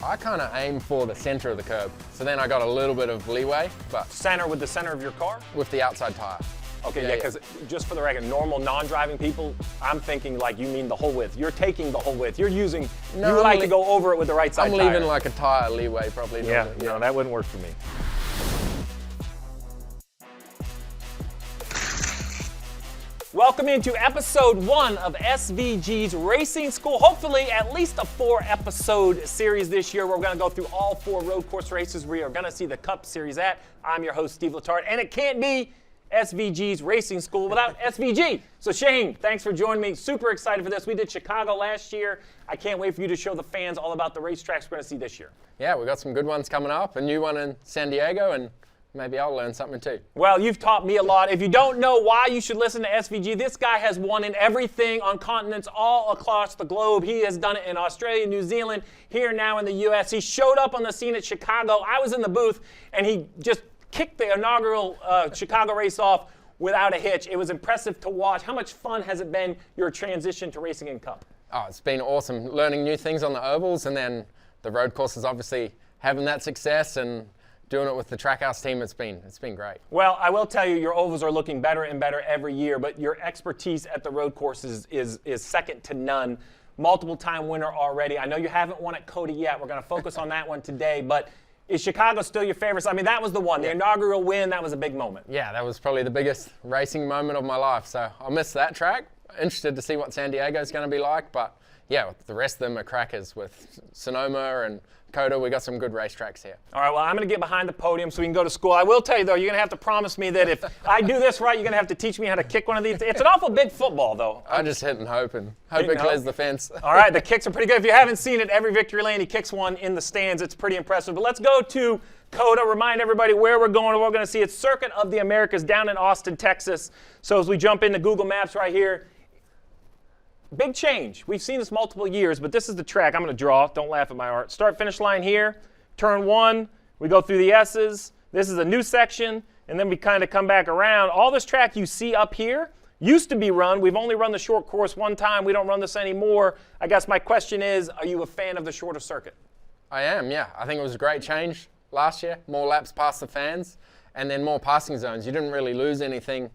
I kind of aim for the center of the curb. So then I got a little bit of leeway, but Center with the center of your car? with the outside tire. Okay, yeah, because just for the record, normal non-driving people, I'm thinking like you mean the whole width. You're taking the whole width. You're using, No, you like to go over it with the right side I'm tire. leaving like a tire leeway probably. Yeah, normally. no, that wouldn't work for me. Welcome into episode 1 of SVG's Racing School. Hopefully at least a 4-episode series this year where we're going to go through all 4 road course races we are going to see the Cup Series at. I'm your host, Steve Letarte, and it can't be SVG's Racing School without SVG. So Shane, thanks for joining me. Super excited for this. We did Chicago last year. I can't wait for you to show the fans all about the racetracks we're going to see this year. Yeah, we've got some good ones coming up, a new one in San Diego, and maybe I'll learn something too. Well, you've taught me a lot. If you don't know why you should listen to SVG, this guy has won in everything on continents all across the globe. He has done it in Australia, New Zealand, here now in the U.S. He showed up on the scene at Chicago. I was in the booth, and he just kicked the inaugural Chicago race off without a hitch. It was impressive to watch. How much fun has it been, your transition to racing in Cup? Oh, it's been awesome learning new things on the ovals, and then the road courses obviously having that success and doing it with the Trackhouse team. It's been great. Well, I will tell you, your ovals are looking better and better every year, but your expertise at the road courses is second to none. Multiple time winner already. I know you haven't won at COTA yet. We're going to focus on that one today, but is Chicago still your favorite? I mean, that was the one, the inaugural win. That was a big moment. Yeah, that was probably the biggest racing moment of my life. So I'll miss that track. Interested to see what San Diego is going to be like. But yeah, the rest of them are crackers with Sonoma and COTA. We got some good racetracks here. All right, well, I'm going to get behind the podium so we can go to school. I will tell you, though, you're going to have to promise me that if I do this right, you're going to have to teach me how to kick one of these. It's an awful big football, though. I just hit and hope it clears the fence. All right, the kicks are pretty good. If you haven't seen it, every victory lane, he kicks one in the stands. It's pretty impressive. But let's go to COTA. Remind everybody where we're going and what we're going to see. It's Circuit of the Americas down in Austin, Texas. So as we jump into Google Maps right here, big change. We've seen this multiple years, but this is the track. I'm going to draw. Don't laugh at my art. Start, finish line here. Turn 1. We go through the S's. This is a new section, and then we kind of come back around. All this track you see up here used to be run. We've only run the short course one time. We don't run this anymore. I guess my question is, are you a fan of the shorter circuit? I am, yeah. I think it was a great change last year. More laps past the fans, and then more passing zones. You didn't really lose anything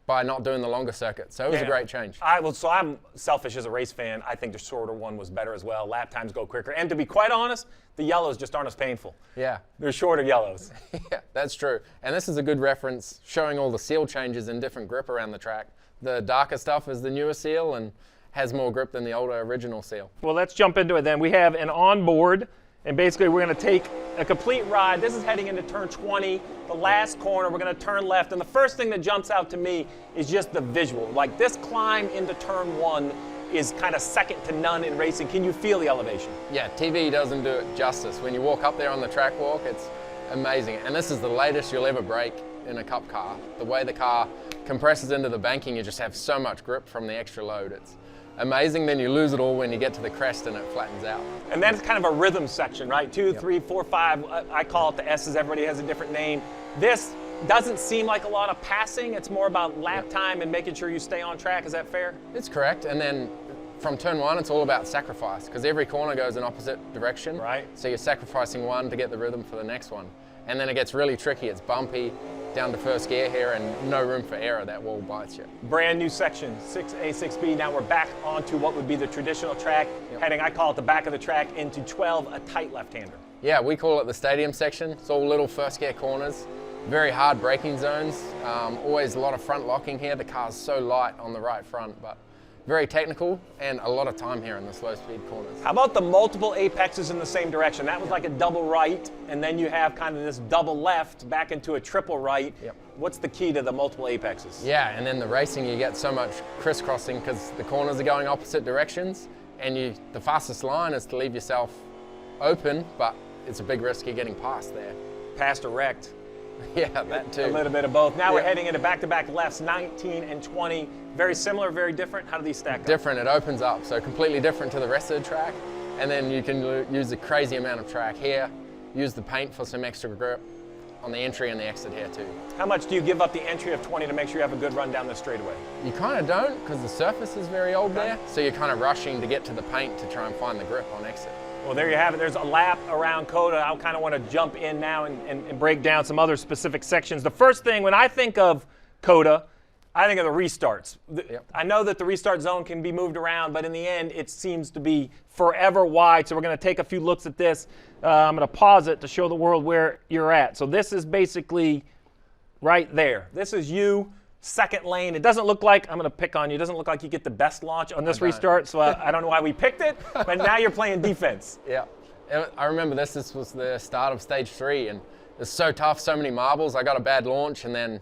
by not doing the longer circuit. So it was a great change. So I'm selfish as a race fan. I think the shorter one was better as well. Lap times go quicker. And to be quite honest, the yellows just aren't as painful. Yeah. They're shorter yellows. Yeah, that's true. And this is a good reference showing all the seal changes and different grip around the track. The darker stuff is the newer seal and has more grip than the older original seal. Well, let's jump into it then. We have an onboard, and basically we're going to take a complete ride. This is heading into turn 20, the last corner. We're going to turn left, and the first thing that jumps out to me is just the visual. Like this climb into turn 1 is kind of second to none in racing. Can you feel the elevation? Yeah, TV doesn't do it justice. When you walk up there on the track walk, it's amazing. And this is the latest you'll ever break in a Cup car. The way the car compresses into the banking, you just have so much grip from the extra load. It's amazing. Then you lose it all when you get to the crest and it flattens out. And that's kind of a rhythm section, right? 2, 3, 4, 5. I call it the S's. Everybody has a different name. This doesn't seem like a lot of passing. It's more about lap time and making sure you stay on track. Is that fair? It's correct. And then from turn 1, it's all about sacrifice because every corner goes in opposite direction. Right. So you're sacrificing one to get the rhythm for the next one. And then it gets really tricky. It's bumpy down to first gear here and no room for error. That wall bites you. Brand new section, 6A, 6B. Now we're back onto what would be the traditional track, heading, I call it the back of the track, into 12, a tight left-hander. Yeah, we call it the stadium section. It's all little first gear corners, very hard braking zones. Always a lot of front locking here. The car's so light on the right front, but very technical and a lot of time here in the slow speed corners. How about the multiple apexes in the same direction? That was like a double right, and then you have kind of this double left back into a triple right. Yep. What's the key to the multiple apexes? Yeah, and then the racing, you get so much crisscrossing because the corners are going opposite directions, and the fastest line is to leave yourself open, but it's a big risk you're getting past there. Past or wrecked. Yeah, that too. A little bit of both. Now we're heading into back-to-back lefts, 19 and 20. Very similar, very different. How do these stack up? Different. It opens up, so completely different to the rest of the track. And then you can use a crazy amount of track here, use the paint for some extra grip on the entry and the exit here too. How much do you give up the entry of 20 to make sure you have a good run down the straightaway? You kind of don't because the surface is very old there, so you're kind of rushing to get to the paint to try and find the grip on exit. Well, there you have it. There's a lap around COTA. I kind of want to jump in now and break down some other specific sections. The first thing, when I think of COTA, I think of the restarts. I know that the restart zone can be moved around, but in the end, it seems to be forever wide. So we're going to take a few looks at this. I'm going to pause it to show the world where you're at. So this is basically right there. This is you, second lane. It doesn't look like, I'm going to pick on you, it doesn't look like you get the best launch on this restart. So I don't know why we picked it, but now you're playing defense. Yeah. I remember this was the start of stage 3, and it's so tough, so many marbles. I got a bad launch and then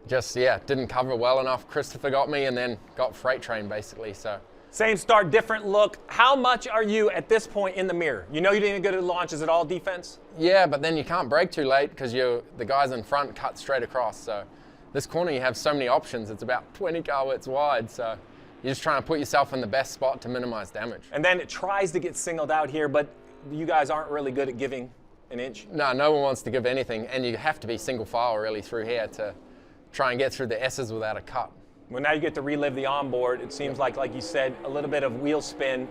just, didn't cover well enough. Christopher got me and then got freight train basically. So same start, different look. How much are you at this point in the mirror? You know you didn't get a launch. Is it all defense? Yeah, but then you can't brake too late because the guys in front cut straight across. So this corner you have so many options. It's about 20 car widths wide. So you're just trying to put yourself in the best spot to minimize damage. And then it tries to get singled out here, but you guys aren't really good at giving an inch. No one wants to give anything, and you have to be single file really through here to try and get through the S's without a cut. Well, now you get to relive the onboard. It seems like you said, a little bit of wheel spin.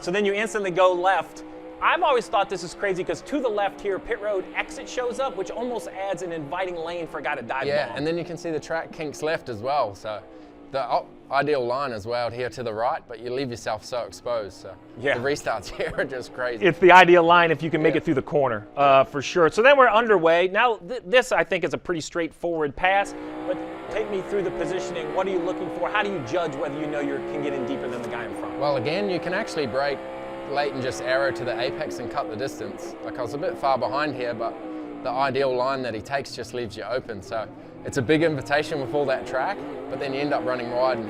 So then you instantly go left. I've always thought this is crazy because to the left here, pit road exit shows up, which almost adds an inviting lane for a guy to dive bomb. And then you can see the track kinks left as well. So the ideal line is way out here to the right, but you leave yourself so exposed. So the restarts here are just crazy. It's the ideal line if you can make it through the corner, for sure. So then we're underway. Now, this, I think, is a pretty straightforward pass, but take me through the positioning. What are you looking for? How do you judge whether you know you can get in deeper than the guy in front? Well, again, you can actually brake late and just arrow to the apex and cut the distance. Like I was a bit far behind here, but the ideal line that he takes just leaves you open. So it's a big invitation with all that track, but then you end up running wide and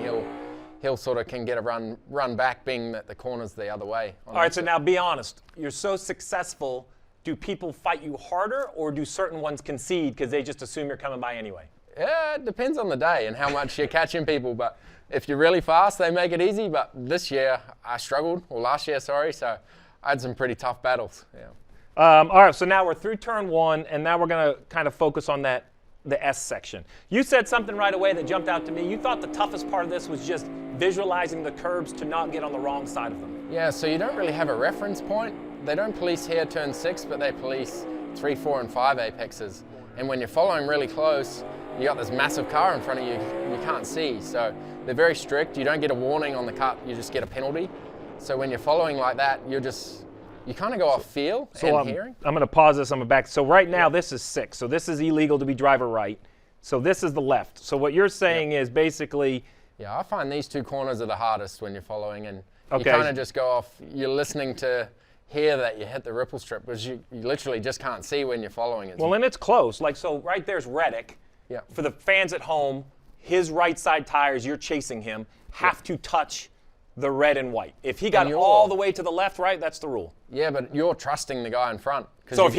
he'll sort of can get a run back, being that the corner's the other way. All right, so now be honest. You're so successful, do people fight you harder, or do certain ones concede because they just assume you're coming by anyway? Yeah, it depends on the day and how much you're catching people, but if you're really fast, they make it easy. But this year I struggled, or last year, sorry, so I had some pretty tough battles. All right, so now we're through turn 1, and now we're going to kind of focus on the S section. You said something right away that jumped out to me. You thought the toughest part of this was just visualizing the curbs to not get on the wrong side of them. Yeah, so you don't really have a reference point. They don't police here turn 6, but they police 3, 4, and 5 apexes. And when you're following really close, you got this massive car in front of you you can't see. So they're very strict. You don't get a warning on the cut, you just get a penalty. So when you're following like that, you kind of go off feel and hearing. I'm going to pause this. I'm going to back. So right now, this is 6. So this is illegal to be driver right. So this is the left. So what you're saying is basically... Yeah, I find these 2 corners are the hardest when you're following. And you kind of just go off. You're listening to hear that you hit the ripple strip, because you literally just can't see when you're following it. Well, and it's close. Like, so right there's Reddick. Yeah. For the fans at home, his right side tires, you're chasing him, have to touch the red and white. If he got all the way to the left, right, that's the rule. Yeah, but you're trusting the guy in front. So if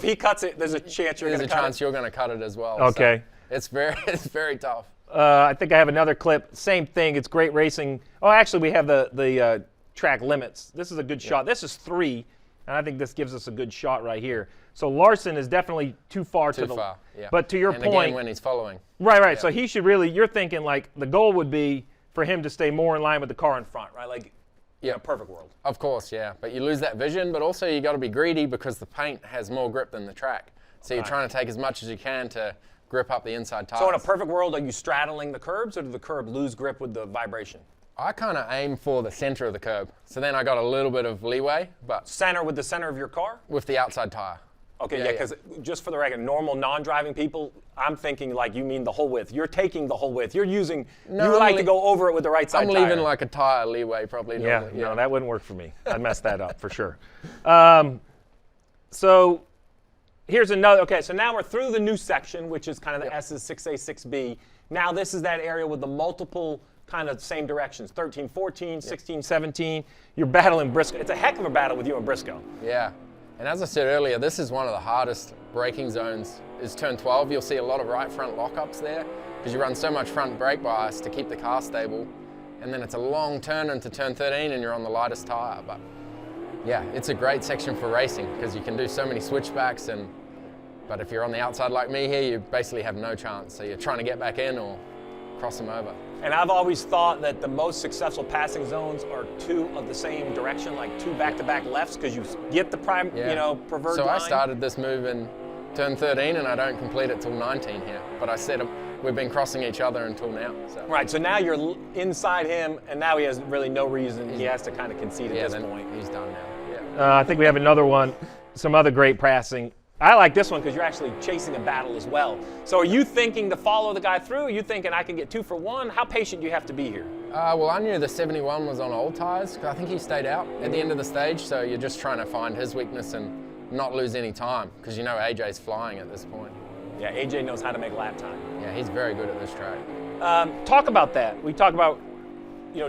he cuts it, there's a chance you're going to cut it. There's a chance you're going to cut it as well. Okay. So it's very tough. I think I have another clip. Same thing. It's great racing. Oh, actually, we have the track limits. This is a good shot. This is 3, and I think this gives us a good shot right here. So Larson is definitely too far to the left. Yeah. But to your point, again, when he's following. Right. Yeah. So he should really. You're thinking like the goal would be for him to stay more in line with the car in front, right? Like, in a perfect world. Of course, yeah. But you lose that vision, but also you got to be greedy because the paint has more grip than the track. So you're trying to take as much as you can to grip up the inside tires. So in a perfect world, are you straddling the curbs, or do the curb lose grip with the vibration? I kind of aim for the center of the curb. So then I got a little bit of leeway, but... Center with the center of your car? With the outside tire. Okay, yeah, because just for the record, normal non-driving people, I'm thinking like you mean the whole width. You're taking the whole width. You're using, you like to go over it with the right side tire. I'm leaving like a tire leeway probably. Yeah, no, that wouldn't work for me. I'd mess that up for sure. So here's another, okay, so now we're through the new section, which is kind of the S's, 6A, 6B. Now this is that area with the multiple kind of same directions, 13, 14, 16, 17. You're battling Briscoe. It's a heck of a battle with you and Briscoe. Yeah. And as I said earlier, this is one of the hardest braking zones, is turn 12. You'll see a lot of right front lockups there because you run so much front brake bias to keep the car stable. And then it's a long turn into turn 13 and you're on the lightest tire. But yeah, it's a great section for racing because you can do so many switchbacks. But if you're on the outside like me here, you basically have no chance. So you're trying to get back in or cross them over. And I've always thought that the most successful passing zones are 2 of the same direction, like 2 back-to-back lefts, because you get the prime, preferred so line. I started this move in turn 13, and I don't complete it till 19 here. But I said we've been crossing each other until now. So. Right, so now you're inside him, and now he has really no reason. He has to kind of concede at this point. He's done now. Yeah. I think we have another one, some other great passing. I like this one because you're actually chasing a battle as well. So are you thinking to follow the guy through? Are you thinking I can get 2 for 1? How patient do you have to be here? Well, I knew the 71 was on old tires. I think he stayed out at the end of the stage, so you're just trying to find his weakness and not lose any time, because you know AJ's flying at this point. Yeah, AJ knows how to make lap time. Yeah, he's very good at this track. Talk about that. We talk about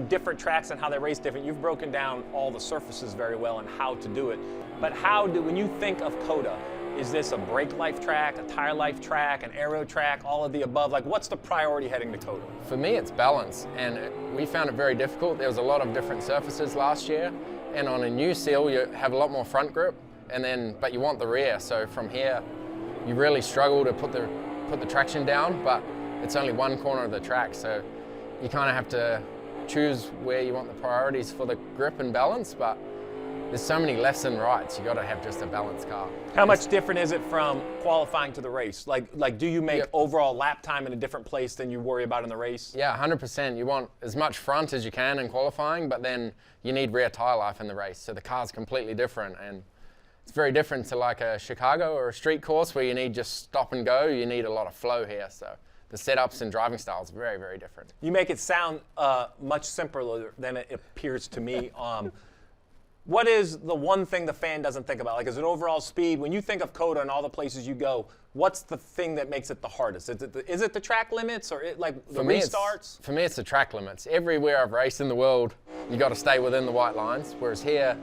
different tracks and how they race different. You've broken down all the surfaces very well and how to do it. But when you think of COTA, is this a brake life track, a tire life track, an aero track, all of the above? Like, what's the priority heading to COTA? For me, it's balance, and we found it very difficult. There was a lot of different surfaces last year, and on a new seal, you have a lot more front grip, but you want the rear. So from here, you really struggle to put the traction down, but it's only one corner of the track, so you kind of have to choose where you want the priorities for the grip and balance, but there's so many lefts and rights, you got to have just a balanced car. How much different is it from qualifying to the race? Like do you make overall lap time in a different place than you worry about in the race? Yeah, 100%. You want as much front as you can in qualifying, but then you need rear tire life in the race, so the car's completely different, and it's very different to like a Chicago or a street course where you need just stop and go. You need a lot of flow here, so the setups and driving styles are very, very different. You make it sound much simpler than it appears to me. What is the one thing the fan doesn't think about? Like, is it overall speed? When you think of COTA and all the places you go, what's the thing that makes it the hardest? Is it the track limits or the restarts? For me, it's the track limits. Everywhere I've raced in the world, you got to stay within the white lines. Whereas here,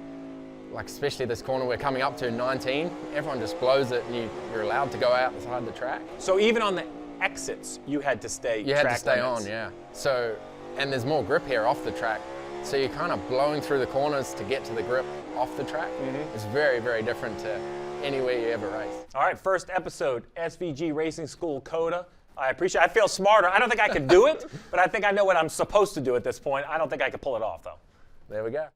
like especially this corner we're coming up to, 19, everyone just blows it, and you're allowed to go out the side of the track. So even on the exits, you had to stay. You had to stay on, yeah. So, and there's more grip here off the track. So you're kind of blowing through the corners to get to the grip off the track. Mm-hmm. It's very, very different to anywhere you ever race. All right, first episode, SVG Racing School COTA. I feel smarter. I don't think I can do it, but I think I know what I'm supposed to do at this point. I don't think I can pull it off, though. There we go.